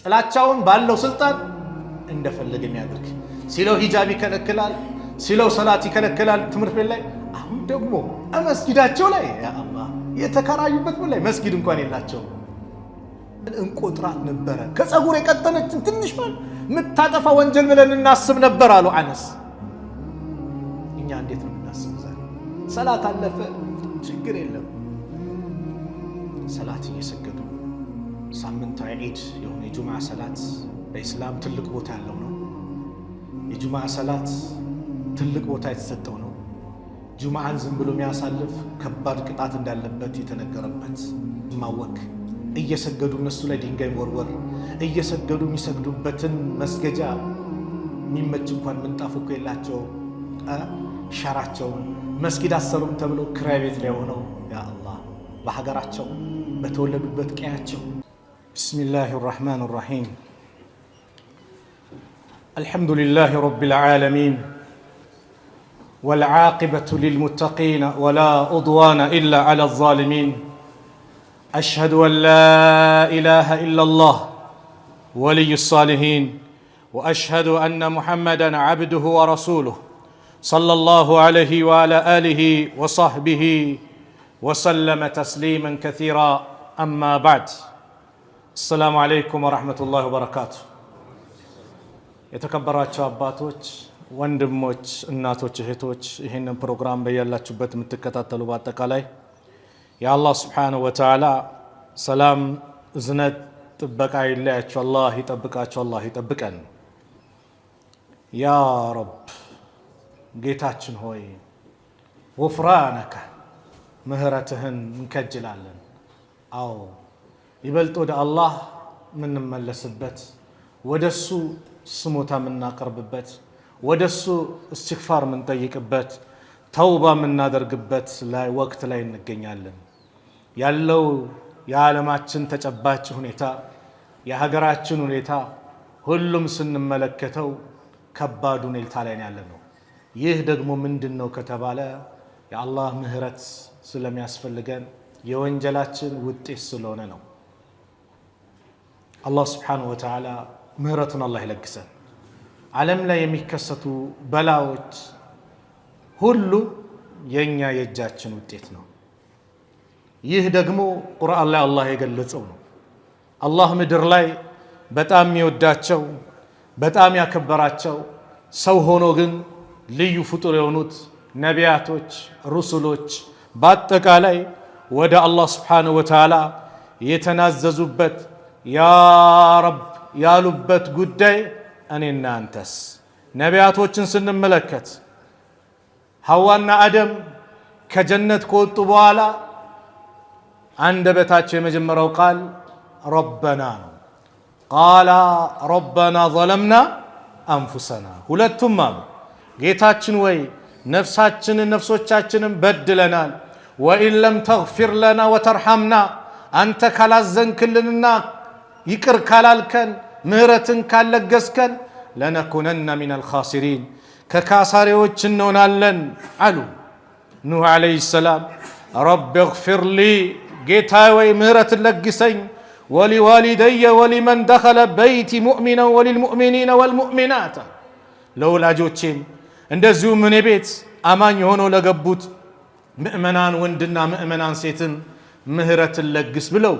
ጥላቻውን ባለው ስልጣን እንደፈለገ የሚያደርግ ሲለው ሂጃብ ይከለክላል፣ ሲለው ሰላት ይከለክላል ትምህርት ቤት ላይ። አሁን ደግሞ መስጊዳቸው ላይ ያ አላህ የተከራዩበት ላይ መስጊድ እንኳን የላቸው። እንቆጥራት ነበረ ከፀጉር የቀጠነችን ትንሽ ማለት ምታጠፋ ወንጀል ብለን እናስብ ነበር አሉ አነስ። እኛ እንዴት ነው የምናስበው ዛሬ? ሰላት አለፈ ችግር የለም፣ ሰላት እየሰገዱ ሳምንታዊ ዒድ የሆነ የጁምዓ ሰላት በኢስላም ትልቅ ቦታ ያለው ነው። የጁምዓ ሰላት ትልቅ ቦታ የተሰጠው ነው። ጁምዓን ዝም ብሎ የሚያሳልፍ ከባድ ቅጣት እንዳለበት የተነገረበት ማወክ እየሰገዱ እነሱ ላይ ድንጋይ ወርወር እየሰገዱ የሚሰግዱበትን መስገጃ የሚመች እንኳን ምንጣፍ እኮ የላቸው። ሸራቸውን መስጊድ አሰሩም ተብሎ ክራይ ቤት ላይ ሆነው ያ አላህ በሀገራቸው በተወለዱበት ቀያቸው። ቢስሚላሂ ራህማን ራሂም አልሐምዱሊላሂ ረቢል ዓለሚን والعاقبة للمتقين ولا عدوان إلا على الظالمين أشهد أن لا إله إلا الله ولي الصالحين وأشهد أن محمدًا عبده ورسوله صلى الله عليه وعلى آله وصحبه وسلم تسليما كثيرا أما بعد السلام عليكم ورحمة الله وبركاته የተከበራችሁ አባቶች ወንድሞች እናቶች እህቶች ይሄንን ፕሮግራም በያላችሁበት የምትከታተሉ በአጠቃላይ የአላህ Subhanahu Wa Ta'ala ሰላም እዝነት ጥበቃ ይለያችሁ አላህ ይጠብቃችሁ አላህ ይጠብቀን ያ ረብ ጌታችን ሆይ ወፍራነከ ምህረትህን እንከጅላለን አዎ ይበልጥ ወደ አላህ ምንመለስበት ወደሱ ስሞታ ምናቀርብበት ወደሱ እስትግፋር ምንጠይቅበት ተውባ ምናደርግበት ላይ ወቅት ላይ እንገኛለን ያለው የዓለማችን ተጨባጭ ሁኔታ የሀገራችን ሁኔታ ሁሉም ስንመለከተው ከባድ ሁኔታ ላይ ያለነው ይህ ደግሞ ምንድነው ከተባለ የአላህ ምህረት ስለሚያስፈልገን የወንጀላችን ውጤት ስለሆነ ነው አላህ Subhanahu Wa Ta'ala ምህረቱን አላህ ይለግሰን ዓለም ላይ የሚከሰቱ በላዎች ሁሉ የኛ የእጃችን ውጤት ነው ይህ ደግሞ ቁርአን ላይ አላህ የገለጸው ነው አላህ ምድር ላይ በጣም የሚወዳቸው በጣም ያከበራቸው ሰው ሆኖ ግን ልዩ ፍጡር የሆኑት ነቢያቶች ሩሱሎች በአጠቃላይ ወደ አላህ Subhanahu Wa Ta'ala የተናዘዙበት ያ ረብ ያሉበት ጉዳይ እኔና አንተስ ነቢያቶችን ስንመለከት ሐዋና አደም ከጀነት ከወጡ በኋላ አንደበታቸው የመጀመሪያው ቃል ረበና ነው ቃላ ረበና ظلمنا أنفسنا ሁለቱም አሉ ጌታችን ወይ ነፍሶቻችንን በድለናል ወኢን ለም ተግፊር ለና ወተርሐምና አንተ ካላዘንክልንና ይቅር ካላልከን ምህረትን ካለገስከን ለነኩነና ሚነል ኻሲሪን ከካሳሪዎች እንሆናለን አሉ ኑህ አለይሂ ሰላም ረቢ እግፊር ሊ ጌታዬ ወይ ምህረትን ለግሰኝ ወሊዋሊደየ ወሊመን ደኸለ በይቲ ሙእሚናን ወሊልሙእሚኒነ ወልሙእሚናት ለወላጆቼም እንደዚሁም እኔ ቤት አማኝ ሆነው ለገቡት ምእመናን ወንድና ምእመናን ሴትን ምህረትን ለግስ ብለው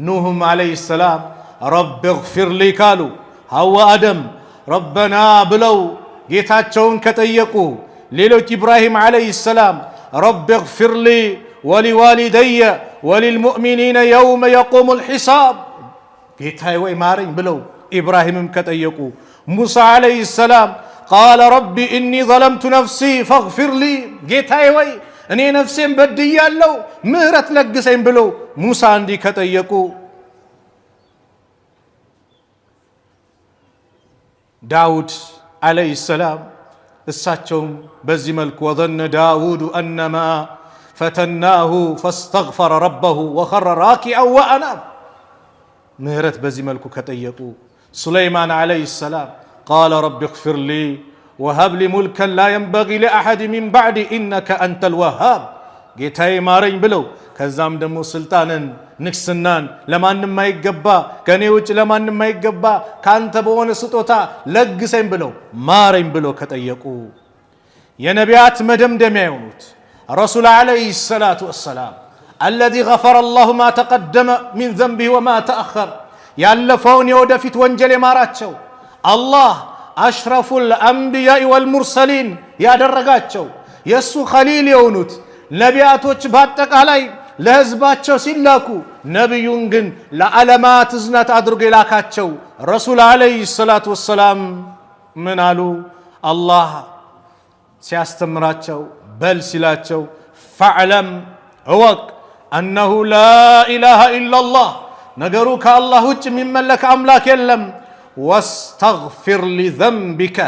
ኑህም አለይሂ ሰላም ረቢ እግፊር ሊ ካሉ ሐዋ አደም ረበና ብለው ጌታቸውን ከጠየቁ ሌሎች ኢብራሂም አለይሂ ሰላም ረቢ እግፊር ሊ ወሊዋሊደየ ወሊልሙእሚኒነ የውመ የቁሙል ሒሳብ ጌታዬ ወይ ማረኝ ብለው ኢብራሂምም ከጠየቁ ሙሳ አለይሂ ሰላም ቃለ ረቢ ኢኒ ظለምቱ ነፍሲ ፈግፊር ሊ ጌታዬ ወይ እኔ ነፍሴን በድያለሁ ምህረት ለግሰኝ ብለው ሙሳ እንዲህ ከጠየቁ ዳውድ አለይሂ ሰላም እሳቸውም በዚህ መልኩ ወظن داود أنما فتناه فاستغفر ربه وخر راكعا وأناب ምህረት በዚህ መልኩ ከጠየቁ سليمان عليه السلام قال رب اغفر لي وهب لي ملكا لا ينبغي لأحد من بعدي إنك أنت الوهاب ጌታዬ ማረኝ ብለው ከዛም ደግሞ ስልጣንን ንግስናን ለማንም ማይገባ ከኔ ውጭ ለማንም ማይገባ ካንተ በሆነ ስጦታ ለግሰኝ ብለው ማረኝ ብለው ከጠየቁ የነቢያት መደምደሚያ የሆኑት ረሱል አለይሂ ሰላቱ ወሰላም الذي غفر الله ما تقدم من ذنبه وما تأخر ያለፈውን የወደፊት ወንጀል የማራቸው አላህ አሽረፉል አንቢያኢ ወልሙርሰሊን ያደረጋቸው የሱ ኸሊል የሆኑት ነቢያቶች በአጠቃላይ ለህዝባቸው ሲላኩ ነብዩን ግን ለዓለማት እዝነት አድርጎ የላካቸው ረሱል አለይሂ ሰላቱ ወሰላም ምን አሉ? አላህ ሲያስተምራቸው በል ሲላቸው ፈዕለም እወቅ أنه لا إله إلا الله ነገሩ ከአላህ ውጭ የሚመለክ አምላክ የለም واستغفر لذنبك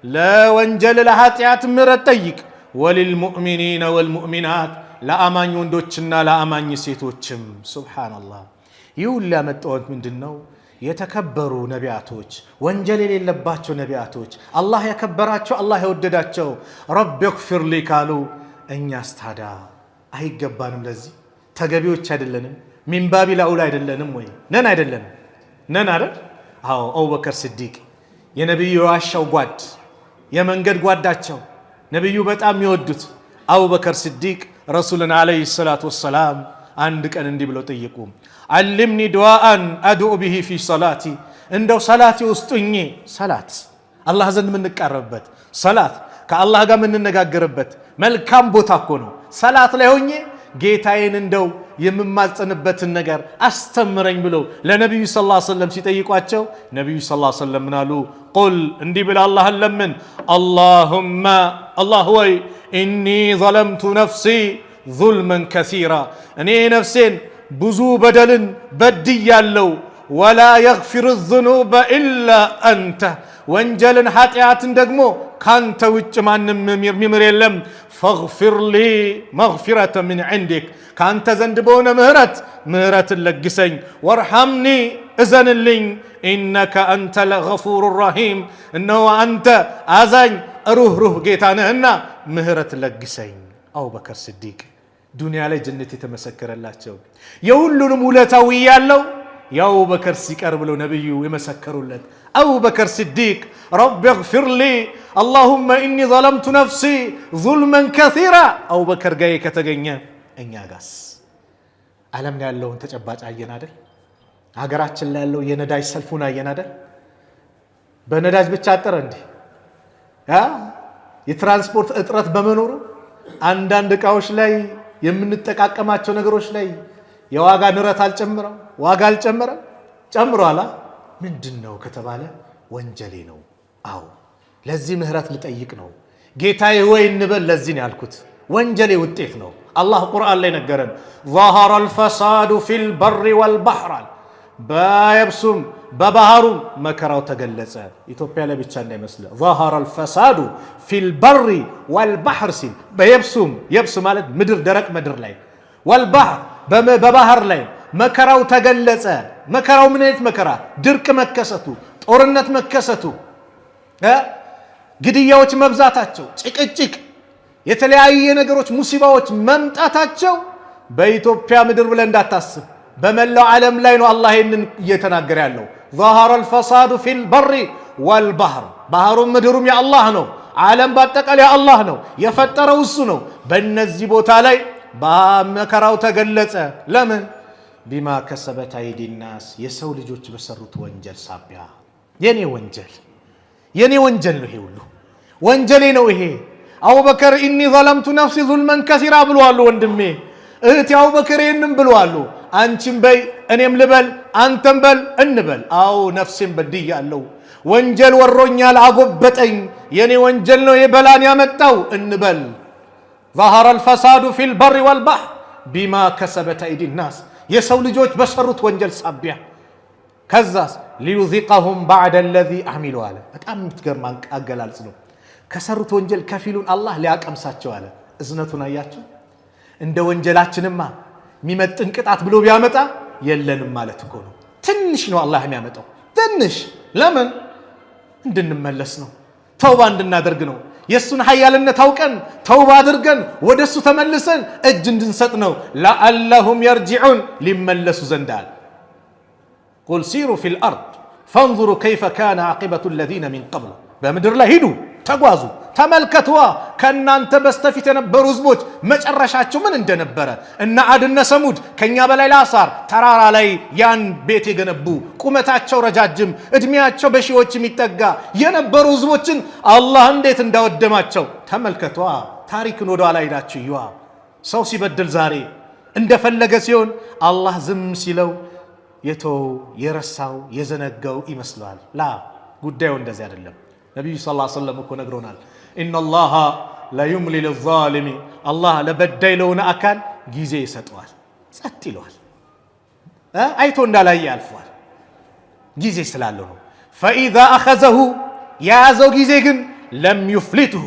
ለወንጀል ለኃጢአት ምህረት ጠይቅ وللمؤمنين والمؤمنات ለአማኝ ወንዶችና ለአማኝ ሴቶችም ሱብሃንአላህ ይሁላ መጣወት ምንድነው የተከበሩ ነቢያቶች ወንጀል የሌለባቸው ነቢያቶች አላህ ያከበራቸው አላህ የወደዳቸው ረቢ اغفر لي ካሉ እኛስ ታዲያ አይገባንም ለዚህ ተገቢዎች አይደለንም ሚንባቢ ላኡላ አይደለንም ወይ ነን አይደለንም ነን አይደል አዎ አቡበከር ሲዲቅ የነብዩ ዋሻው ጓድ የመንገድ ጓዳቸው ነብዩ በጣም ይወዱት አቡበከር ሲዲቅ ረሱልን አለይሂ ሰላቱ ወሰላም አንድ ቀን እንዲህ ብለው ጠየቁ علمني دعاء ادعو به في صلاتي እንደው ሰላቴ ውስጥኝ ሰላት አላህ ዘንድ ምንቀርብበት ሰላት ከአላህ ጋር ምንነጋገርበት መልካም ቦታ እኮ ነው ሰላት ላይ ሆኜ ጌታዬን እንደው የምማጸንበትን ነገር አስተምረኝ ብለው ለነብዩ ሰለላሁ ዐለይሂ ወሰለም ሲጠይቋቸው ነብዩ ሰለላሁ ዐለይሂ ወሰለም ምናሉ ቁል እንዲህ ብለ አላህን ለምን اللهم الله ወይ إني ظلمت نفسي ظلما كثيرا እኔ ነፍሴን ብዙ በደልን በድያለሁ ولا يغفر الذنوب إلا أنت ወንጀልን ኃጢአትን ደግሞ ካንተ ውጭ ማንም የሚምር የለም فاغفر لي مغفرة من عندك ካንተ ዘንድ በሆነ ምህረት ለግሰኝ وارحمني እዘንልኝ إنك أنت الغفور الرحيم እነሆ አንተ አዛኝ ሩህሩህ ጌታ ነህና ምህረት ለግሰኝ አቡበከር ሲዲቅ ዱንያ ላይ ጀነት የተመሰከረላቸው የሁሉንም ውለታው ያለው የአቡበከር ሲቀር ብለው ነብዩ የመሰከሩለት አቡበከር ሲዲቅ ረቢ اغفر لي اللهم إني ظلمت نفسي ظلما كثيرا አቡበከር ጋር ከተገኘ እኛ ጋስ ዓለም ላይ ያለውን ተጨባጭ አየን አይደል ሀገራችን ላይ ያለው የነዳጅ ሰልፉን አየን አይደል በነዳጅ ብቻ አጠረ እንዴ የትራንስፖርት እጥረት በመኖሩ አንዳንድ እቃዎች ላይ የምንጠቃቀማቸው ነገሮች ላይ የዋጋ ንረት አልጨመረም ዋጋ አልጨመረም ጨምሯላ ምንድነው ከተባለ ወንጀሌ ነው አው ለዚህ ምህረት ልጠይቅ ነው ጌታዬ ወይ እንበል ለዚህ ነው ያልኩት ወንጀሌ ውጤት ነው አላህ ቁርአን ላይ ነገረን ظهر الفساد في البر والبحر በየብሱም በባህሩም መከራው ተገለጸ ኢትዮጵያ ላይ ብቻ እንዳይመስል ظهر الفساد في البر والبحر ሲል በየብሱም የብስ ማለት ምድር ደረቅ ምድር ላይ والبحر በባህር ላይ መከራው ተገለጸ መከራው ምን አይነት መከራ ድርቅ መከሰቱ ጦርነት መከሰቱ ግድያዎች መብዛታቸው ጭቅጭቅ የተለያየ ነገሮች ሙሲባዎች መምጣታቸው በኢትዮጵያ ምድር ብለ እንዳታስብ በመላው ዓለም ላይ ነው አላህ ይሄንን እየተናገረ ያለው ظهر الفساد في البر والبحر ባህሩም ምድሩም የአላህ ነው ዓለም በአጠቃላይ የአላህ ነው የፈጠረው እሱ ነው በእነዚህ ቦታ ላይ በመከራው ተገለጸ ለምን ቢማ ከሰበት አይዲ الناس የሰው ልጆች በሰሩት ወንጀል ሳቢያ የኔ ወንጀል ነው ይሄ ሁሉ ወንጀሌ ነው ይሄ አቡበከር ኢኒ ظلمت نفسي ظلما كثيرا ብለዋል ወንድሜ እህት አቡበከር ይሄንን ብለዋል አንቺም በይ እኔም ልበል አንተም በል እንበል አው ነፍሴን በድያለሁ ወንጀል ወሮኛል አጎበጠኝ የኔ ወንጀል ነው የበላን ያመጣው እንበል ظهر الفساد في البر والبحر بما كسبت ايدي الناس የሰው ልጆች በሰሩት ወንጀል ሳቢያ ከዛስ ليذيقهم بعد الذي عملوا አለ በጣም የምትገርም አገላለጽ ነው ከሰሩት ወንጀል ከፊሉን አላህ ሊያቀምሳቸው አለ እዝነቱን አያችሁ እንደ ወንጀላችንማ የሚመጥን ቅጣት ብሎ ቢያመጣ የለንም ማለት እኮ ነው ትንሽ ነው አላህ የሚያመጣው ትንሽ ለምን እንድንመለስ ነው ተውባ እንድናደርግ ነው የሱን ኃያልነት አውቀን ተውባ አድርገን ወደሱ ተመልሰን እጅ እንድንሰጥ ነው። ለአለሁም የርጂዑን ሊመለሱ ዘንዳል። ቁል ሲሩ ፊል አርድ ፈንዙሩ ከይፈ ካነ ዓቂበቱ ለዚነ ሚን ቀብሉ። በምድር ላይ ሂዱ፣ ተጓዙ፣ ተመልከቱዋ ከእናንተ በስተፊት የነበሩ ህዝቦች መጨረሻቸው ምን እንደነበረ። እነ አድነ ሰሙድ ከኛ በላይ ለአሳር ተራራ ላይ ያን ቤት የገነቡ ቁመታቸው ረጃጅም እድሜያቸው በሺዎች የሚጠጋ የነበሩ ህዝቦችን አላህ እንዴት እንዳወደማቸው ተመልከቱዋ። ታሪክን ወደ ኋላ ሄዳችሁ ይዋ። ሰው ሲበድል ዛሬ እንደፈለገ ሲሆን አላህ ዝም ሲለው የተው የረሳው የዘነጋው ይመስላል። ላ ጉዳዩ እንደዚህ አይደለም። ነብዩ ሰለላሁ ዐለይሂ ወሰለም እኮ ነግሮናል። ኢነላሃ ለዩምሊ ሊዛሊሚ አላህ ለበዳይ ለሆነ አካል ጊዜ ይሰጠዋል፣ ጸጥ ይለዋል፣ አይቶ እንዳላየ ያልፈዋል። ጊዜ ስላለው ነው። ፈኢዛ አኸዘሁ የያዘው ጊዜ ግን ለም ዩፍሊትሁ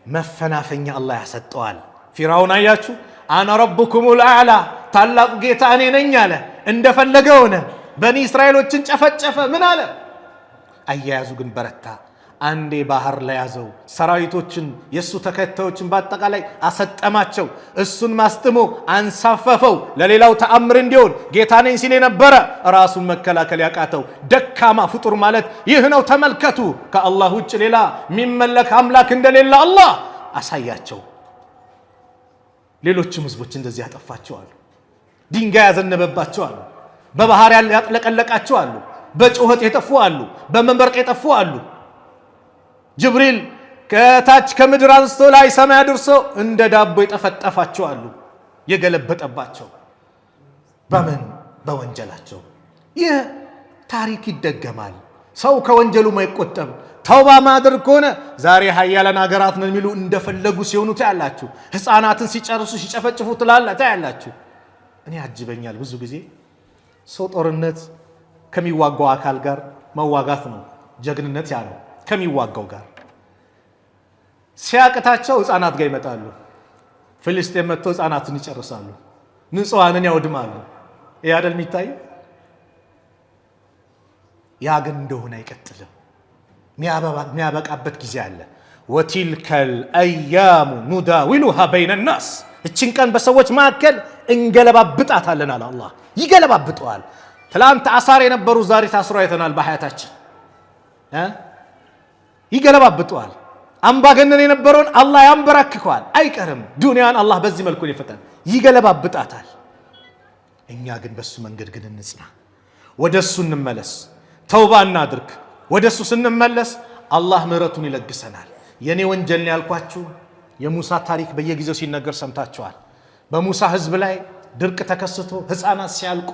መፈናፈኛ አላህ ያሰጠዋል። ፊርዓውን አያችሁ፣ አነ ረቡኩሙል አዕላ ታላቁ ጌታ እኔ ነኝ አለ። እንደፈለገ ሆነ። በኒ እስራኤሎችን ጨፈጨፈ። ምን አለ? አያያዙ ግን በረታ። አንዴ ባህር ላይ ያዘው፣ ሰራዊቶችን የሱ ተከታዮችን በአጠቃላይ አሰጠማቸው። እሱን ማስጥሞ አንሳፈፈው። ለሌላው ተአምር እንዲሆን ጌታ ነኝ ሲል የነበረ ራሱን መከላከል ያቃተው ደካማ ፍጡር ማለት ይህ ነው። ተመልከቱ፣ ከአላህ ውጭ ሌላ የሚመለክ አምላክ እንደሌለ አላህ አሳያቸው። ሌሎችም ህዝቦች እንደዚህ ያጠፋቸዋሉ። ድንጋይ ያዘነበባቸው አሉ፣ በባህር ያጥለቀለቃቸው አሉ፣ በጩኸት የጠፉ አሉ፣ በመንበርቅ የጠፉ አሉ። ጅብሪል ከታች ከምድር አንስቶ ላይ ሰማይ አድርሶ እንደ ዳቦ የጠፈጠፋቸው አሉ፣ የገለበጠባቸው በምን በወንጀላቸው። ይህ ታሪክ ይደገማል። ሰው ከወንጀሉ ማይቆጠብ ተውባ ማድረግ ከሆነ ዛሬ ሀያላን ሀገራት ነው የሚሉ እንደፈለጉ ሲሆኑ ታያላችሁ። ህፃናትን ሲጨርሱ ሲጨፈጭፉ ታያላችሁ። እኔ ያጅበኛል ብዙ ጊዜ ሰው ጦርነት ከሚዋጋው አካል ጋር መዋጋት ነው ጀግንነት ያለው። ከሚዋጋው ጋር ሲያቅታቸው ህፃናት ጋር ይመጣሉ። ፍልስጤም መጥተው ህፃናትን ይጨርሳሉ፣ ንጹሃንን ያወድማሉ። ይህ አይደል የሚታየው? ያ ግን እንደሆነ አይቀጥልም። የሚያበቃበት ጊዜ አለ። ወቲልከል አያሙ ኑዳዊሉሃ በይነ ናስ፣ እችን ቀን በሰዎች መካከል እንገለባብጣታለን አለ አላህ። ይገለባብጠዋል። ትላንት አሳር የነበሩ ዛሬ ታስሮ አይተናል በሐያታችን። ይገለባብጠዋል። አምባገነን የነበረውን አላህ ያንበረክከዋል። አይቀርም። ዱንያን አላህ በዚህ መልኩ ይፈታል፣ ይገለባብጣታል። እኛ ግን በሱ መንገድ ግን እንጽና፣ ወደሱ እንመለስ፣ ተውባ እናድርግ። ወደሱ ስንመለስ አላህ ምህረቱን ይለግሰናል። የኔ ወንጀል ያልኳችሁ የሙሳ ታሪክ በየጊዜው ሲነገር ሰምታችኋል። በሙሳ ህዝብ ላይ ድርቅ ተከስቶ ህፃናት ሲያልቁ፣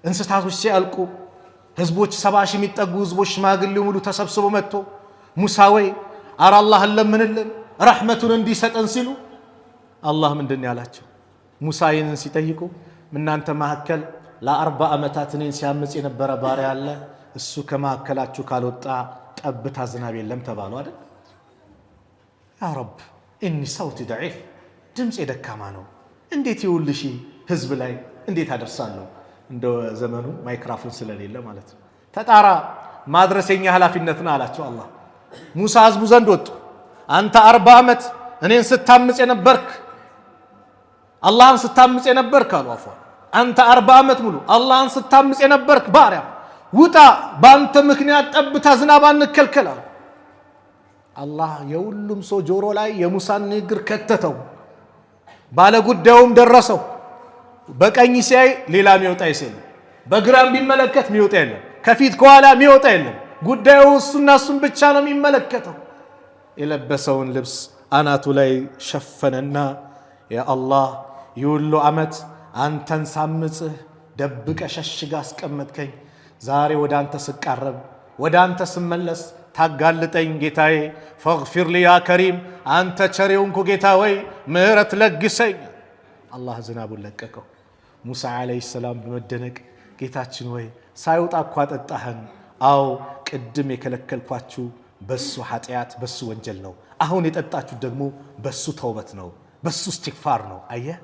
እንስሳቶች ሲያልቁ፣ ህዝቦች 70 ሺህ የሚጠጉ ህዝቦች ሽማግሌው ሙሉ ተሰብስቦ መጥቶ ሙሳ ወይ አረ አላህን ለምንልን ረሕመቱን እንዲሰጠን ሲሉ አላህ ምንድን ያላቸው? ሙሳ ይህንን ሲጠይቁ እናንተ መካከል ለ40 ዓመታት እኔን ሲያምጽ የነበረ ባሪያ አለ፣ እሱ ከመካከላችሁ ካልወጣ ጠብታ ዝናብ የለም ተባሉ አይደል? ያ ረብ እኒ ሰውቲ ደዒፍ፣ ድምፅ ደካማ ነው፣ እንዴት ይውልሽ ህዝብ ላይ እንዴት አደርሳለሁ? እንደ ዘመኑ ማይክራፎን ስለሌለ ማለት ነው። ተጣራ ማድረሰኛ ኃላፊነትና አላቸው አላህ። ሙሳ ህዝቡ ዘንድ ወጡ። አንተ 40 ዓመት እኔን ስታምጽ የነበርክ አላህን ስታምጽ የነበርክ አሉ። አፏ አንተ 40 ዓመት ሙሉ አላህን ስታምጽ የነበርክ ባሪያ ውጣ፣ በአንተ ምክንያት ጠብታ ዝናብ አንከልከላል። አላህ የሁሉም ሰው ጆሮ ላይ የሙሳን ንግግር ከተተው። ባለ ጉዳዩም ደረሰው። በቀኝ ሲያይ ሌላ የሚወጣ ይሰል፣ በግራም ቢመለከት የሚወጣ የለም፣ ከፊት ከኋላ የሚወጣ የለም። ጉዳዩ እሱና እሱን ብቻ ነው የሚመለከተው። የለበሰውን ልብስ አናቱ ላይ ሸፈነና ያ አላህ ይሁሉ ዓመት አንተን ሳምጽህ ደብቀ ሸሽጋ አስቀመጥከኝ። ዛሬ ወደ አንተ ስቃረብ ወደ አንተ ስመለስ ታጋልጠኝ ጌታዬ። ፈግፊር ሊ ያ ከሪም፣ አንተ ቸሬውንኩ ጌታ ወይ ምህረት ለግሰኝ። አላህ ዝናቡን ለቀቀው። ሙሳ ዓለይሂ ሰላም በመደነቅ ጌታችን ወይ ሳይወጣ እኮ አጠጣህን። አው ቅድም የከለከልኳችሁ በሱ ኃጢአት በሱ ወንጀል ነው። አሁን የጠጣችሁ ደግሞ በሱ ተውበት ነው፣ በሱ እስትግፋር ነው። አየህ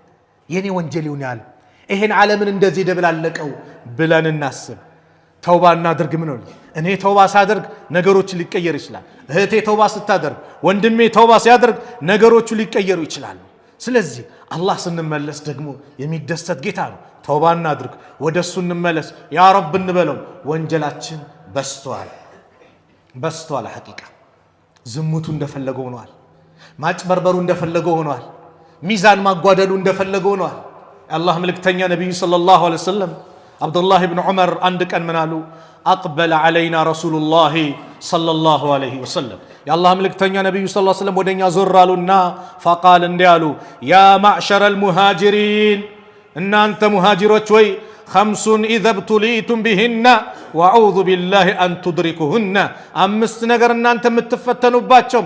የኔ ወንጀል ይሆናል ይሄን ዓለምን እንደዚህ ደብላለቀው ብለን እናስብ። ተውባ እናድርግ። ምን ነው እኔ ተውባ ሳደርግ ነገሮች ሊቀየር ይችላል። እህቴ ተውባ ስታደርግ፣ ወንድሜ ተውባ ሲያደርግ ነገሮቹ ሊቀየሩ ይችላሉ። ስለዚህ አላህ ስንመለስ ደግሞ የሚደሰት ጌታ ነው። ተውባ እናድርግ፣ ወደሱ እንመለስ፣ ያ ረብ እንበለው። ወንጀላችን በስቷል። ሐቂቃ ዝሙቱ እንደፈለገው ሆኗል። ማጭበርበሩ እንደፈለገው ሆኗል። ሚዛን ማጓደሉ እንደፈለገው ሆኗል። የአላህ መልእክተኛ ነብዩ ሰለላሁ ዐለይሂ ወሰለም አብዱላህ ኢብኑ ዑመር አንድ ቀን ምን አሉ? አቅበለ ዐለይና ረሱሉላህ ሰለላሁ ዐለይሂ ወሰለም የአላህ መልእክተኛ ነብዩ ሰለላሁ ዐለይሂ ወሰለም ወደኛ ዞር አሉና ፈቃል እንዲህ አሉ፣ ያ ማዕሸረል ሙሃጅሪን እናንተ ሙሃጅሮች ወይ ኸምሱን ኢዘ ብቱሊቱም ቢሂነ ወአዑዙ ቢላሂ አን ቱድሪኩሁነ አምስት ነገር እናንተ የምትፈተኑባቸው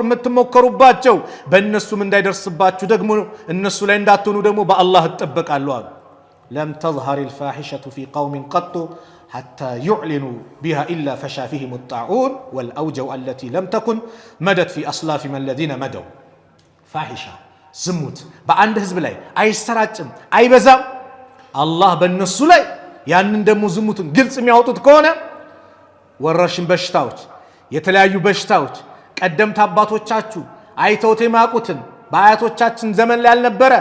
የምትሞከሩባቸው በእነሱም እንዳይደርስባችሁ ደግሞ እነሱ ላይ እንዳትሆኑ ደግሞ በአላህ እጠበቃለሁ አሉ። ለም ተዝሀር ልፋሒሸቱ ፊ ቀውሚን ቀጡ ሐታ ዩዕሊኑ ቢሃ ኢላ ፈሻ ፊህም ጣዑን ወልአውጀው አለቲ ለም ተኩን መደት ፊ አስላፊም አለዚነ መደው። ፋሒሻ ዝሙት በአንድ ህዝብ ላይ አይሰራጭም አይበዛም። አላህ በእነሱ ላይ ያንን ደግሞ ዝሙትን ግልጽ የሚያወጡት ከሆነ ወረርሽኝ በሽታዎች፣ የተለያዩ በሽታዎች ቀደምት አባቶቻችሁ አይተውት የማያውቁትን በአያቶቻችን ዘመን ላይ ያልነበረ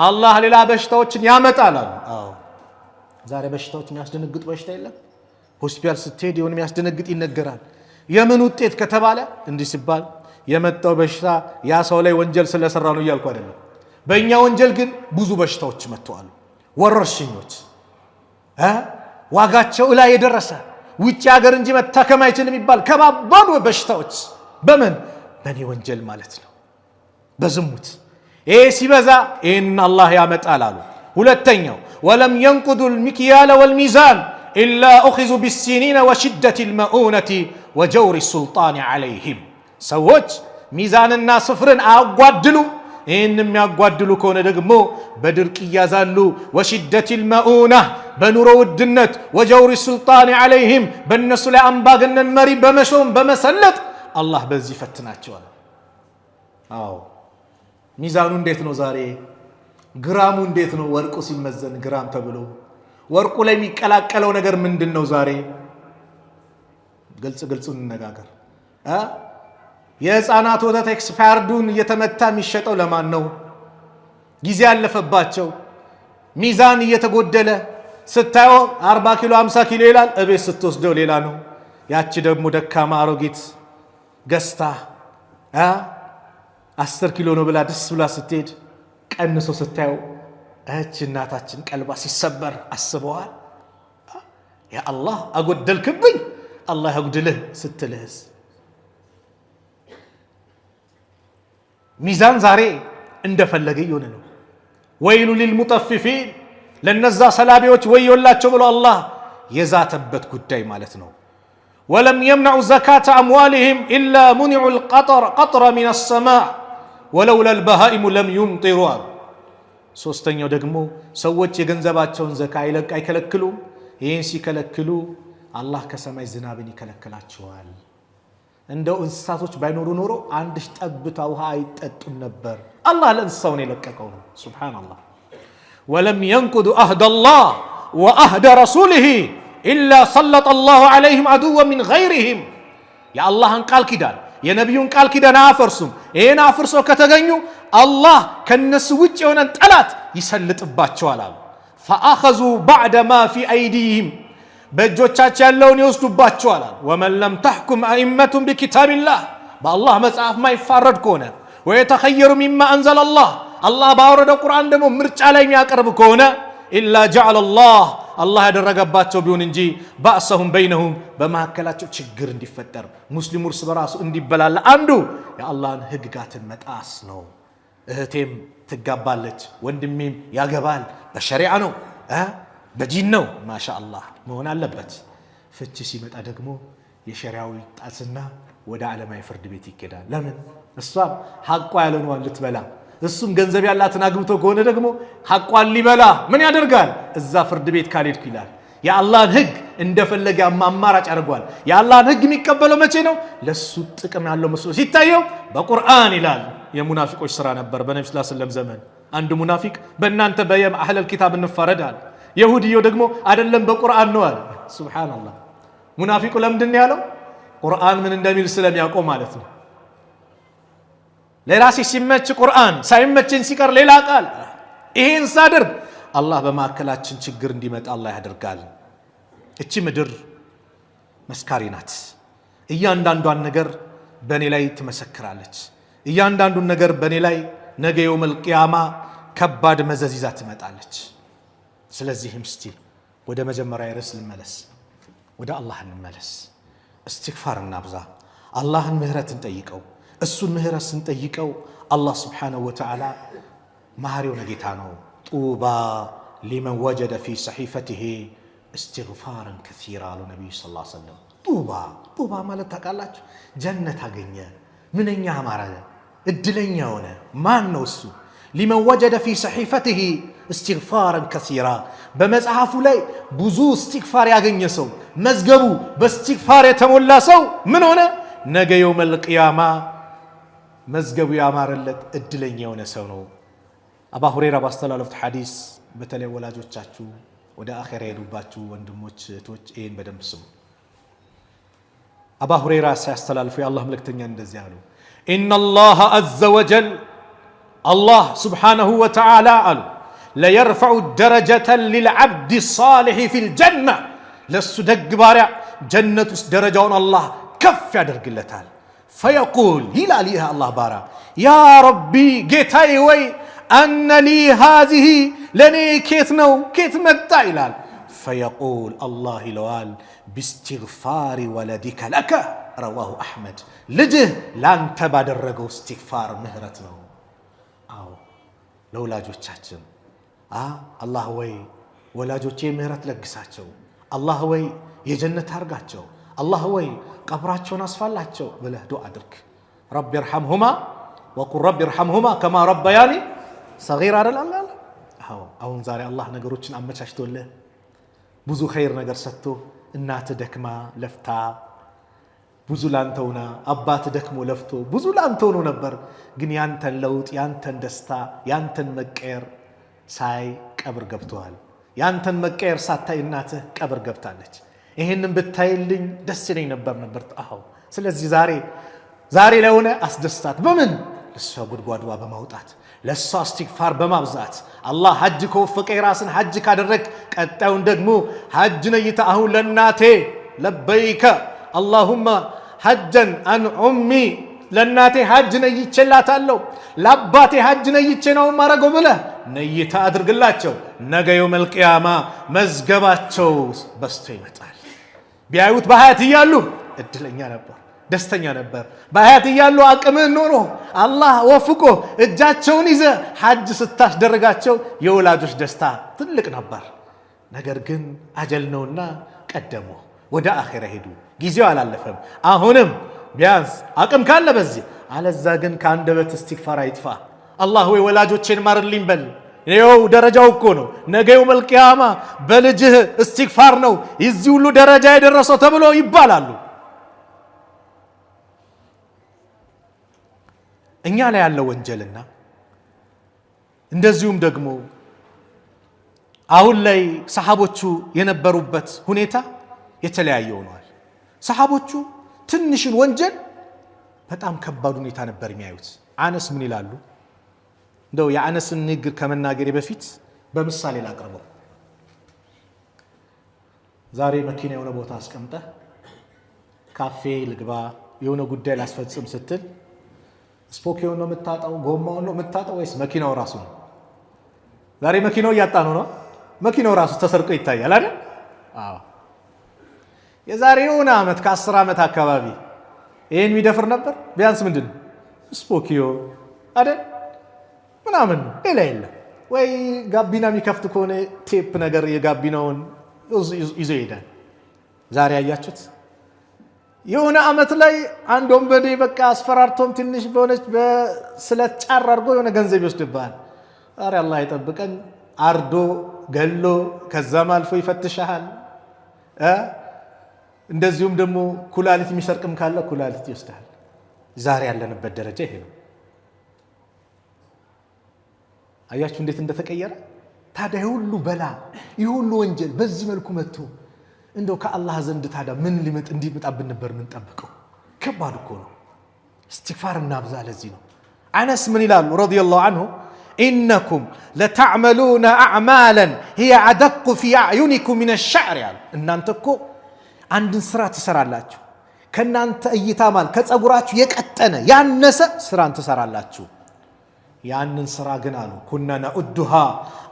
አላህ ሌላ በሽታዎችን ያመጣል አሉ። ዛሬ በሽታዎች የሚያስደነግጡ በሽታ የለም። ሆስፒታል ስትሄድ የሆነ የሚያስደነግጥ ይነገራል። የምን ውጤት ከተባለ እንዲህ ሲባል የመጣው በሽታ ያ ሰው ላይ ወንጀል ስለሰራ ነው እያልኩ አይደለም። በእኛ ወንጀል ግን ብዙ በሽታዎች መጥተዋል። ወረርሽኞች ዋጋቸው ላይ የደረሰ ውጭ ሀገር እንጂ መታከም አይችልም የሚባል ከባባዱ በሽታዎች በምን በእኔ ወንጀል ማለት ነው፣ በዝሙት። ይሄ ሲበዛ ይህን አላህ ያመጣል አሉ። ሁለተኛው ወለም የንቁዱ ልሚክያለ ወልሚዛን ኢላ ኡኺዙ ቢሲኒነ ወሽደት ልመኡነቲ ወጀውሪ ሱልጣን ዓለይህም። ሰዎች ሚዛንና ስፍርን አያጓድሉ። ይህን የሚያጓድሉ ከሆነ ደግሞ በድርቅ ይያዛሉ። ወሽደት ልመኡና በኑሮ ውድነት፣ ወጀውሪ ሱልጣን ዓለይህም በእነሱ ላይ አምባገነን መሪ በመሾም በመሰለጥ አላህ በዚህ ፈትናቸዋል። አዎ ሚዛኑ እንዴት ነው ዛሬ? ግራሙ እንዴት ነው? ወርቁ ሲመዘን ግራም ተብሎ ወርቁ ላይ የሚቀላቀለው ነገር ምንድን ነው ዛሬ? ግልጽ እንነጋገር። የህፃናት ወተት ኤክስፓየርዱን እየተመታ የሚሸጠው ለማን ነው? ጊዜ ያለፈባቸው ሚዛን እየተጎደለ ስታየው 40 ኪሎ 50 ኪሎ ይላል፣ እቤት ስትወስደው ሌላ ነው። ያቺ ደግሞ ደካማ አሮጊት ገዝታ 10 ኪሎ ነው ብላ ደስ ብላ ስትሄድ ቀንሶ ስታየው እህች እናታችን ቀልባ ሲሰበር አስበዋል። ያ አላህ አጎደልክብኝ አላህ ያጉድልህ ስትልህስ? ሚዛን ዛሬ እንደፈለገ ይሆነ ነው። ወይሉ ሊልሙጠፊፊን ለነዛ ሰላቢዎች ወዮላቸው ብሎ አላህ የዛተበት ጉዳይ ማለት ነው። ወለም የምነዑ ዘካተ አምዋሊሂም ኢላ ሙኒዑ ልቀጥረ ሚን አሰማዕ ወለውላ ልበሃኢሙ ለም ዩምጢሩ አሉ። ሶስተኛው ደግሞ ሰዎች የገንዘባቸውን ዘካ አይከለክሉም። ይህን ሲከለክሉ አላህ ከሰማይ ዝናብን ይከለክላቸዋል። እንደው እንስሳቶች ባይኖሩ ኖሮ አንድ ጠብታ ውሃ አይጠጡም ነበር። አላህ ለእንስሳውን የለቀቀው ነው። ሱብሓነላህ። ወለም የንቁዱ አህደ አላህ ወአህደ ረሱሊሂ ኢላ ሰለጠ አላሁ ዐለይሂም ዐዱወ ሚን ገይሪሂም። የአላህን ቃል ኪዳን የነቢዩን ቃል ኪዳን አያፈርሱም። ይህን አፍርሶ ከተገኙ አላህ ከነሱ ውጭ የሆነን ጠላት ይሰልጥባቸዋል አሉ። ፈአኸዙ ባዕደ ማ ፊ አይዲህም በእጆቻቸው ያለውን ይወስዱባቸዋል አሉ። ወመን ለም ተሕኩም አኢመቱም ቢኪታቢላህ በአላህ መጽሐፍ ማይፋረድ ከሆነ ወየተኸየሩ ሚማ አንዘለ አላህ ባወረደው ቁርአን ደግሞ ምርጫ ላይ የሚያቀርብ ከሆነ ኢላ ጀዐለ አላህ ያደረገባቸው ቢሆን እንጂ ባእሰሁም በይነሁም በመካከላቸው ችግር እንዲፈጠር ሙስሊሙ እርስ በራሱ እንዲበላላ አንዱ የአላህን ህግጋትን መጣስ ነው። እህቴም ትጋባለች፣ ወንድሜም ያገባል። በሸሪዓ ነው በዲን ነው ማሻአላህ መሆን አለበት። ፍቺ ሲመጣ ደግሞ የሸሪዓው ጣስና ወደ ዓለማዊ ፍርድ ቤት ይኬዳል። ለምን? እሷም ሐቋ ያለነዋን ልትበላ እሱም ገንዘብ ያላትን አግብቶ ከሆነ ደግሞ ሐቋን ሊበላ ምን ያደርጋል? እዛ ፍርድ ቤት ካልሄድኩ ይላል። የአላህን ህግ እንደፈለገ አማራጭ አድርጓል። የአላህን ህግ የሚቀበለው መቼ ነው? ለሱ ጥቅም ያለው መስሎ ሲታየው በቁርአን ይላል። የሙናፊቆች ስራ ነበር በነብዩ ሰለላሁ ዐለይሂ ወሰለም ዘመን። አንድ ሙናፊቅ በእናንተ በየም አህለል ኪታብ እንፈረዳል يهوديو ደግሞ አይደለም በቁርአን ነው አለ ሱብሃንአላህ ሙናፊቁ ለምንድን ነው ያለው ቁርአን ምን እንደሚል ስለሚያውቀው ማለት ነው ለራሴ ሲመች ቁርአን ሳይመችን ሲቀር ሌላ ቃል ይሄን ሳደርግ አላህ በማከላችን ችግር እንዲመጣ አላህ ያደርጋል እቺ ምድር መስካሪ ናት እያንዳንዷን ነገር በኔ ላይ ትመሰክራለች እያንዳንዱን ነገር በኔ ላይ ነገ የውመል ቂያማ ከባድ መዘዝ ይዛ ትመጣለች ስለዚህም እስቲ ወደ መጀመሪያ ርዕስ ልመለስ ወደ አላህ እንመለስ استغفار እናብዛ አላህን ምህረትን ጠይቀው እሱን ምህረት ስንጠይቀው አላህ Subhanahu Wa Ta'ala ማህሪው ነጌታ ነው طوبى لمن وجد في صحيفته استغفارا كثيرا على النبي صلى الله عليه وسلم طوبى ማለት ታውቃላችሁ ጀነት አገኘ ምንኛ አማረ እድለኛ ሆነ ማን ነው እሱ لمن وجد في صحيفته استغفارا كثيرا በመጽሐፉ ላይ ብዙ استغفار ያገኘ ሰው መዝገቡ በእስትግፋር የተሞላ ሰው ምን ሆነ ነገ የውመል ቂያማ መዝገቡ ያማረለት እድለኛ የሆነ ሰው ነው አባ ሁረይራ ባስተላለፉት ሐዲስ በተለይ ወላጆቻችሁ ወደ አኺራ ሄዱባችሁ ወንድሞች እህቶች ይሄን በደንብ ስሙ አባ ሁረይራ ሲያስተላልፉ የአላህ መልእክተኛ እንደዚህ አሉ ان الله عز وجل الله سبحانه وتعالى قال لا يرفع درجة للعبد الصالح في الجنة للصدق بارع جنة درجون الله كف يدرجلتال فيقول هلاليها الله بارع يا ربي جيتاي وي أن لي هذه لني كيتنو كيت متى إلال فيقول الله لوال باستغفار ولدك لك رواه أحمد لجه لان تبادر رجو استغفار مهرتنا أو لولا جوتشاتشن الله وي ولا جوتشي مهرت لقساتشو الله وي يجنة هرقاتشو الله وي قبراتشو نصفالاتشو بله دعاء درك رب يرحمهما وقل رب يرحمهما كما ربياني صغير على الله أو زاري الله نقروتشن أمتشاشتو له بزو خير نقر ستو እናት ደክማ ለፍታ ብዙ ላንተውና አባት ደክሞ ለፍቶ ብዙ ላንተው ነው ነበር ግን ያንተን ለውጥ ያንተን ደስታ ያንተን መቀየር ሳይ ቀብር ገብቷል ያንተን መቀየር ሳታይ እናትህ ቀብር ገብታለች ይሄንን ብታይልኝ ደስ ይለኝ ነበር አዎ ስለዚህ ዛሬ ለሆነ አስደስታት በምን ለሷ ጉድጓድዋ በማውጣት ለሷ استغفار በማብዛት አላህ ሐጅ ከወፈቀ ራስን ሐጅ ካደረክ ቀጣዩን ደግሞ ሐጅ ነይታ አሁን ለናቴ ለበይከ اللهم حجا عن امي ለናቴ ሐጅ ነይቼላታለሁ ለአባቴ ሐጅ ነይቼ ነው ማረገው ብለ ነይታ አድርግላቸው ነገ የውመል ቂያማ መዝገባቸው በስቶ ይመጣል ቢያዩት በሐያት ይያሉ እድለኛ ነበር ደስተኛ ነበር በሐያት ይያሉ አቅም ኖሮ አላህ ወፍቆ እጃቸውን ይዘ ሐጅ ስታስደርጋቸው የወላጆች ደስታ ትልቅ ነበር ነገር ግን አጀል ነውና ቀደሙ ወደ አኺራ ሄዱ ጊዜው አላለፈም አሁንም ቢያንስ አቅም ካለ በዚህ አለዛ ግን ካንደበት استغفار አይጥፋ አላህ ወይ ወላጆቼን ማርልኝ በል ይሄው ደረጃው እኮ ነው ነገ የውመል ቂያማ በልጅህ استغفار ነው እዚህ ሁሉ ደረጃ የደረሰው ተብሎ ይባላሉ እኛ ላይ ያለው ወንጀልና እንደዚሁም ደግሞ አሁን ላይ ሰሃቦቹ የነበሩበት ሁኔታ የተለያየ ሆኗል ሰሃቦቹ ትንሽን ወንጀል በጣም ከባድ ሁኔታ ነበር የሚያዩት አነስ ምን ይላሉ እንደው የአነስን ንግር ከመናገሬ በፊት በምሳሌ ላቀርበው ዛሬ መኪና የሆነ ቦታ አስቀምጠ ካፌ ልግባ የሆነ ጉዳይ ላስፈጽም ስትል ስፖኪዮ ነው የምታጣው ጎማው ነው የምታጣው ወይስ መኪናው ራሱ ነው ዛሬ መኪናው ያጣነው ነው መኪናው ራሱ ተሰርቆ ይታያል አይደል አዎ የዛሬውን አመት ከ10 አመት አካባቢ ይሄን የሚደፍር ነበር ቢያንስ ምንድነው ስፖኪዮ አይደል ምናምን ሌላ የለም ወይ ጋቢና የሚከፍት ከሆነ ቴፕ ነገር የጋቢናውን ይዞ ይሄዳል ዛሬ አያችሁት የሆነ አመት ላይ አንድ ወንበዴ በቃ አስፈራርቶም ትንሽ በሆነች በስለት ጫር አድርጎ የሆነ ገንዘብ ይወስድብሃል ዛሬ አላህ ይጠብቀን አርዶ ገሎ ከዛም አልፎ ይፈትሻል እንደዚሁም ደግሞ ኩላሊት የሚሰርቅም ካለ ኩላሊት ይወስዳል ዛሬ ያለንበት ደረጃ ይሄ ነው አያችሁ እንዴት እንደተቀየረ ታዲያ ሁሉ በላ ይሁሉ ወንጀል በዚህ መልኩ መጥቶ እንደው ከአላህ ዘንድ ታዲያ ምን ሊመጥ እንዲመጣብን ነበር ምን ጠብቀው? ከባድ እኮ ነው። استغفار እናብዛ። ለዚህ ነው አነስ ምን ይላሉ ረዲየላሁ ዐንሁ إنكم لتعملون أعمالا هي أدق في أعينكم من الشعر يعني እናንተ እኮ አንድን ስራ ትሰራላችሁ ከናንተ እይታ ማለት ከጸጉራችሁ የቀጠነ ያነሰ ስራን ትሰራላችሁ። ያንን ስራ ግን አሉ ኩና ነኡዱሃ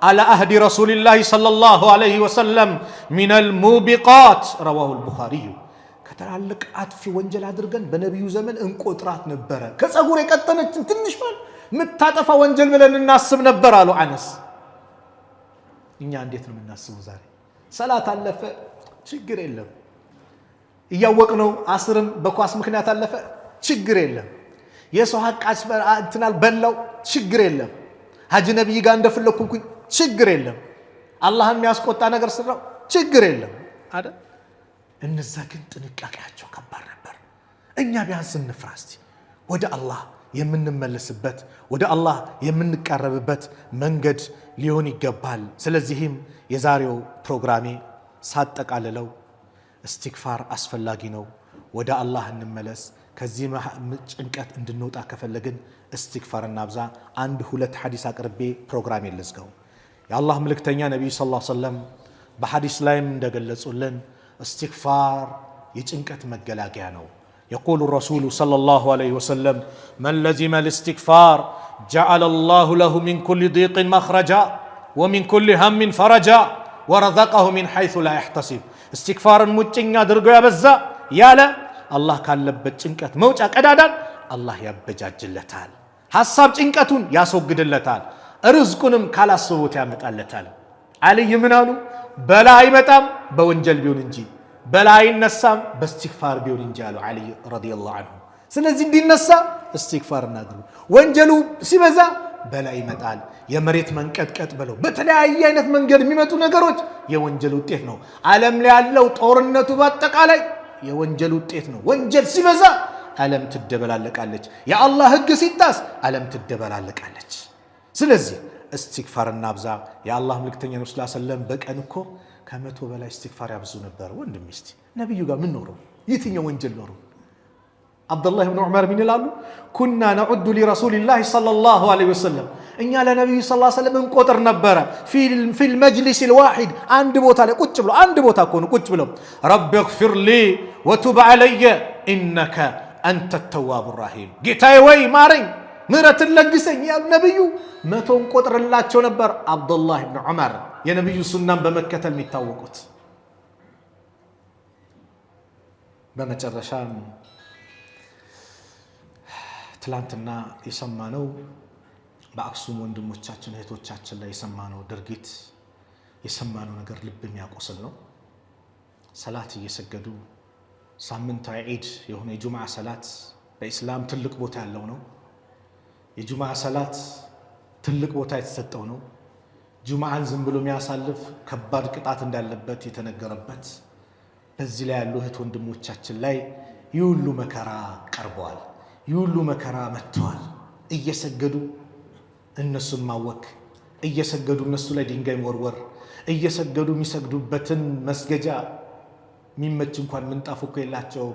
على عهد رسول الله صلى الله عليه وسلم من الموبقات رواه البخاري ከተላልቅ አጥፊ ወንጀል አድርገን በነብዩ ዘመን እንቆጥራት ነበረ። ከጸጉር የቀጠነችን ትንሽ ማለት ምታጠፋ ወንጀል ብለን እናስብ ነበር አሉ አነስ። እኛ እንዴት ነው የምናስበው ዛሬ? ሰላት አለፈ ችግር የለም እያወቅነው፣ አስርም በኳስ ምክንያት አለፈ ችግር የለም፣ የሰው ሐቅ እንትናል በላው ችግር የለም፣ ሀጅ ነብይ ጋር እንደፈለኩኝ ችግር የለም፣ አላህን የሚያስቆጣ ነገር ስራው ችግር የለም አይደል? እነዛ ግን ጥንቃቄያቸው ከባድ ነበር። እኛ ቢያንስ እንፍራ እስቲ ወደ አላህ የምንመለስበት ወደ አላህ የምንቀርብበት መንገድ ሊሆን ይገባል። ስለዚህም የዛሬው ፕሮግራሜ ሳጠቃልለው استغفار አስፈላጊ ነው። ወደ አላህ እንመለስ። ከዚህ ጭንቀት እንድንወጣ ከፈለግን استغفار እናብዛ። አንድ ሁለት ሐዲስ አቅርቤ ፕሮግራሜ ልዝጋው። የአላህ መልእክተኛ ነብዩ ሰለላሁ ዐለይሂ ወሰለም በሐዲስ ላይም እንደገለጹልን استغفار የጭንቀት መገላገያ ነው። يقول الرسول صلى الله عليه وسلم من لزم الاستغفار جعل الله له من كل ضيق مخرجا ومن كل هم فرجا ورزقه من حيث لا يحتسب استغفارን ሙጭኛ አድርጎ ያበዛ ያለ አላህ ካለበት ጭንቀት መውጫ ቀዳዳን አላህ ያበጃጅለታል። ሐሳብ ጭንቀቱን ያስወግድለታል። ርዝቁንም ካላሰቡት ያመጣለታል። አልይ ምን አሉ? በላ አይመጣም በወንጀል ቢሆን እንጂ በላ አይነሳም በእስትግፋር ቢሆን እንጂ አሉ አልይ ረዲየላሁ ዐንሁ። ስለዚህ እንዲነሳ እስትግፋር እናድርግ። ወንጀሉ ሲበዛ በላ ይመጣል። የመሬት መንቀጥቀጥ ብለው በተለያየ አይነት መንገድ የሚመጡ ነገሮች የወንጀል ውጤት ነው። ዓለም ላይ ያለው ጦርነቱ በአጠቃላይ የወንጀል ውጤት ነው። ወንጀል ሲበዛ ዓለም ትደበላለቃለች። የአላህ ሕግ ሲጣስ ዓለም ትደበላለቃለች። ስለዚህ استغفار እናብዛ። የአላህ መልእክተኛ ነብዩ ሰለላሁ ዐለይሂ ወሰለም በቀን እኮ ከ100 በላይ استغفار ያብዙ ነበር። ወንድም እስቲ ነብዩ ጋር ምን ኖረው? የትኛው ወንጀል ኖረው? አብዱላህ ኢብኑ ዑመር ምን ይላሉ? ኩና ነዑዱ ሊረሱሊላህ ሰለላሁ ዐለይሂ ወሰለም እኛ ለነብዩ ሰለላሁ ዐለይሂ ወሰለም እንቆጥር ነበረ ፊል መጅሊስ الواحد አንድ ቦታ ላይ ቁጭ ብሎ አንድ ቦታ እኮ ነው ቁጭ ብለው ረቢ اغفر لي وتب علي انك انت التواب الرحيم ጌታዬ ወይ ማረኝ ምህረትን ለግሰኝ ያሉ ነብዩ 100 እንቆጥርላቸው ነበር። አብዱላህ ኢብኑ ዑመር የነብዩ ሱናን በመከተል የሚታወቁት። በመጨረሻም ትላንትና የሰማነው በአክሱም ወንድሞቻችን እህቶቻችን ላይ የሰማነው ድርጊት የሰማነው ነገር ልብ የሚያቆስል ነው። ሰላት እየሰገዱ ሳምንታዊ ዒድ የሆነ የጁምዓ ሰላት በእስላም ትልቅ ቦታ ያለው ነው። የጁምዓ ሰላት ትልቅ ቦታ የተሰጠው ነው። ጁምዓን ዝም ብሎ የሚያሳልፍ ከባድ ቅጣት እንዳለበት የተነገረበት በዚህ ላይ ያሉ እህት ወንድሞቻችን ላይ ይሁሉ መከራ ቀርበዋል። ይሁሉ መከራ መጥቷል። እየሰገዱ እነሱን ማወክ፣ እየሰገዱ እነሱ ላይ ድንጋይ መወርወር፣ እየሰገዱ የሚሰግዱበትን መስገጃ የሚመች እንኳን ምንጣፍ እኮ የላቸው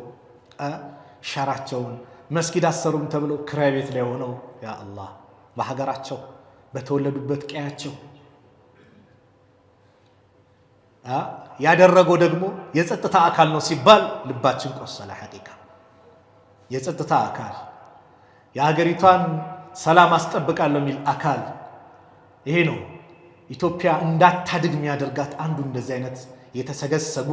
ሸራቸውን መስጊድ አሰሩም ተብለው ክራይ ቤት ላይ ሆነው ያ አላህ በሀገራቸው በተወለዱበት ቀያቸው ያደረገው ደግሞ የጸጥታ አካል ነው ሲባል ልባችን ቆሰለ። ሐቂቃ የጸጥታ አካል የሀገሪቷን ሰላም አስጠብቃለሁ የሚል አካል ይሄ ነው ኢትዮጵያ እንዳታድግ የሚያደርጋት አንዱ እንደዚህ አይነት የተሰገሰጉ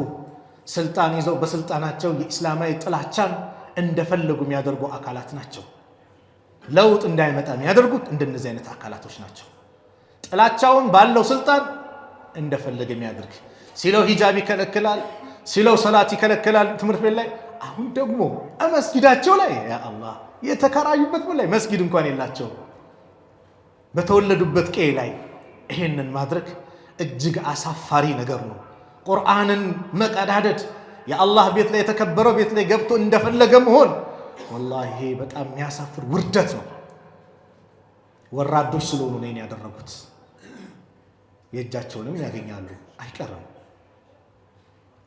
ስልጣን ይዘው በስልጣናቸው የእስላማዊ ጥላቻን እንደፈለጉ የሚያደርጉ አካላት ናቸው። ለውጥ እንዳይመጣ የሚያደርጉት እንደነዚህ አይነት አካላቶች ናቸው። ጥላቻውን ባለው ስልጣን እንደፈለገ የሚያደርግ ሲለው ሂጃብ ይከለክላል፣ ሲለው ሰላት ይከለክላል ትምህርት ቤት ላይ። አሁን ደግሞ መስጊዳቸው ላይ ያ አላህ የተከራዩበት ላይ መስጊድ እንኳን የላቸው በተወለዱበት ቀይ ላይ ይሄንን ማድረግ እጅግ አሳፋሪ ነገር ነው። ቁርአንን መቀዳደድ የአላህ ቤት ላይ የተከበረው ቤት ላይ ገብቶ እንደፈለገ መሆን ወላሂ ይሄ በጣም የሚያሳፍር ውርደት ነው። ወራዶች ስለሆኑ ነው ያደረጉት። የእጃቸውንም ያገኛሉ አይቀርም።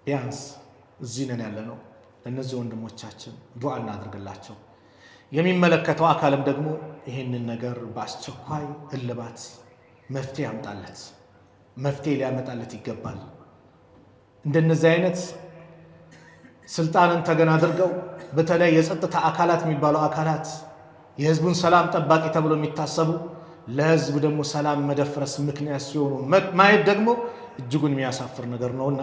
ቢያንስ እዚህ ነን ያለነው ለእነዚህ ወንድሞቻችን ዱዓ እናድርግላቸው። የሚመለከተው አካልም ደግሞ ይህንን ነገር በአስቸኳይ እልባት መፍትሄ ያምጣለት፣ መፍትሄ ሊያመጣለት ይገባል። እንደነዚህ አይነት ስልጣንን ተገን አድርገው በተለይ የጸጥታ አካላት የሚባሉ አካላት የህዝቡን ሰላም ጠባቂ ተብሎ የሚታሰቡ ለህዝብ ደግሞ ሰላም መደፍረስ ምክንያት ሲሆኑ ማየት ደግሞ እጅጉን የሚያሳፍር ነገር ነውና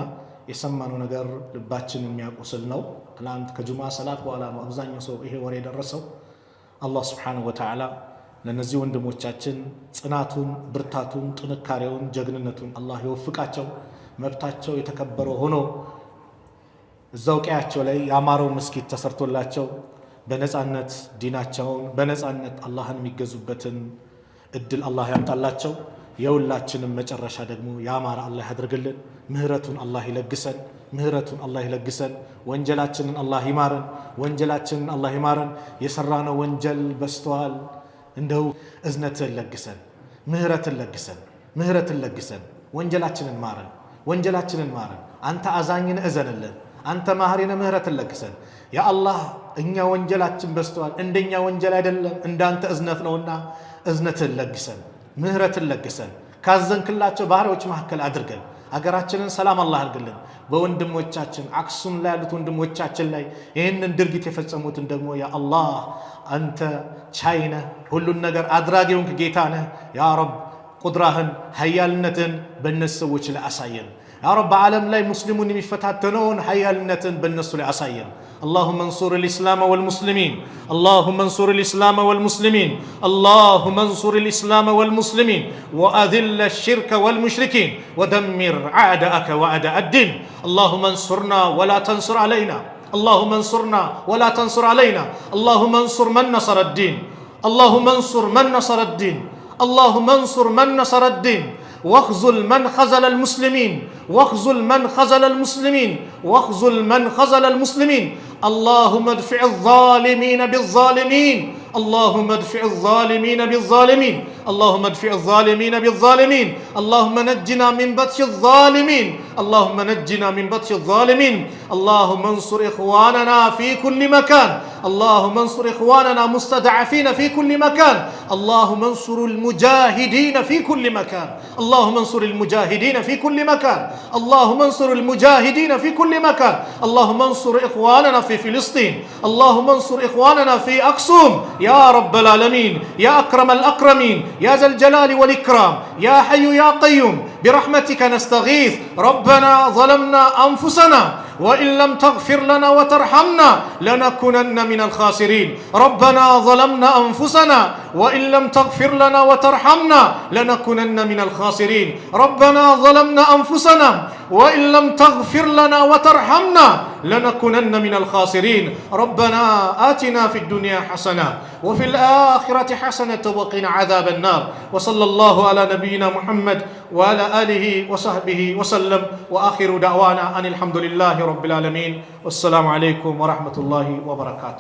የሰማነው ነገር ልባችን የሚያቆስል ነው። ትላንት ከጁማ ሰላት በኋላ ነው አብዛኛው ሰው ይሄ ወሬ የደረሰው። አላህ Subhanahu Wa Ta'ala ለነዚህ ወንድሞቻችን ጽናቱን፣ ብርታቱን፣ ጥንካሬውን፣ ጀግንነቱን አላህ ይወፍቃቸው። መብታቸው የተከበረ ሆኖ እዛው ቀያቸው ላይ ያማረው መስጊድ ተሰርቶላቸው በነጻነት ዲናቸውን በነጻነት አላህን የሚገዙበትን እድል አላህ ያምጣላቸው። የሁላችንም መጨረሻ ደግሞ ያማረ አላህ ያድርግልን። ምህረቱን አላህ ይለግሰን፣ ምህረቱን አላህ ይለግሰን። ወንጀላችንን አላህ ይማረን፣ ወንጀላችንን አላህ ይማረን። የሰራነው ወንጀል በስተዋል እንደው እዝነትን ለግሰን፣ ምህረትን ለግሰን፣ ምህረትን ለግሰን። ወንጀላችንን ማረን፣ ወንጀላችንን ማረን። አንተ አዛኝን እዘንልን፣ አንተ ማህሪነ ምህረትን ለግሰን። ያ አላህ እኛ ወንጀላችን በስተዋል፣ እንደኛ ወንጀል አይደለም እንዳንተ እዝነት ነውና እዝነትን ለግሰን፣ ምህረትን ለግሰን። ካዘንክላቸው ባህሪዎች መካከል አድርገን። አገራችንን ሰላም አላህ አድርግልን። በወንድሞቻችን አክሱም ላይ ያሉት ወንድሞቻችን ላይ ይህንን ድርጊት የፈጸሙትን ደግሞ ያ አላህ አንተ ቻይነ ሁሉን ነገር አድራጊውን ጌታ ነህ። ያ ረብ ቁድራህን ሀያልነትን በእነሱ ሰዎች ላይ አሳየን። ያ ረብ በዓለም ላይ ሙስሊሙን የሚፈታተነውን ሀያልነትን በእነሱ ላይ አሳየን። اللهم انصر الإسلام والمسلمين، اللهم انصر الإسلام والمسلمين، اللهم انصر الإسلام والمسلمين، وأذل الشرك والمشركين، ودمر أعداءك وأعداء الدين. اللهم انصرنا ولا تنصر علينا، اللهم انصرنا ولا تنصر علينا، اللهم انصر من نصر الدين، اللهم انصر من نصر الدين، اللهم انصر من نصر الدين، واخذل من خذل المسلمين، واخذل من خذل المسلمين، واخذل من خذل المسلمين. اللهم ادفع الظالمين بالظالمين، اللهم ادفع الظالمين بالظالمين، اللهم ادفع الظالمين بالظالمين. اللهم نجنا من بطش الظالمين، اللهم نجنا من بطش الظالمين. اللهم انصر إخواننا في كل مكان، اللهم انصر إخواننا مستضعفين في كل مكان. اللهم انصر المجاهدين في كل مكان، اللهم انصر المجاهدين في كل مكان، اللهم انصر المجاهدين في كل مكان. اللهم انصر إخواننا في فلسطين، اللهم انصر إخواننا في أقصم يا رب العالمين، يا أكرم الأكرمين، يا ذا الجلال والإكرام، يا حي يا قيوم برحمتك نستغيث. ربنا ظلمنا أنفسنا وإن لم تغفر لنا وترحمنا لنكونن من الخاسرين. ربنا ظلمنا أنفسنا وإن لم تغفر لنا وترحمنا لنكونن من الخاسرين. ربنا ظلمنا أنفسنا وإن لم تغفر لنا وترحمنا لنكونن من الخاسرين. ربنا آتنا في الدنيا حسنة وفي الآخرة حسنة وقنا عذاب النار. وصلى الله على نبينا محمد وعلى آله وصحبه وسلم، وآخر دعوانا أن الحمد لله رب العالمين. والسلام عليكم ورحمة الله وبركاته.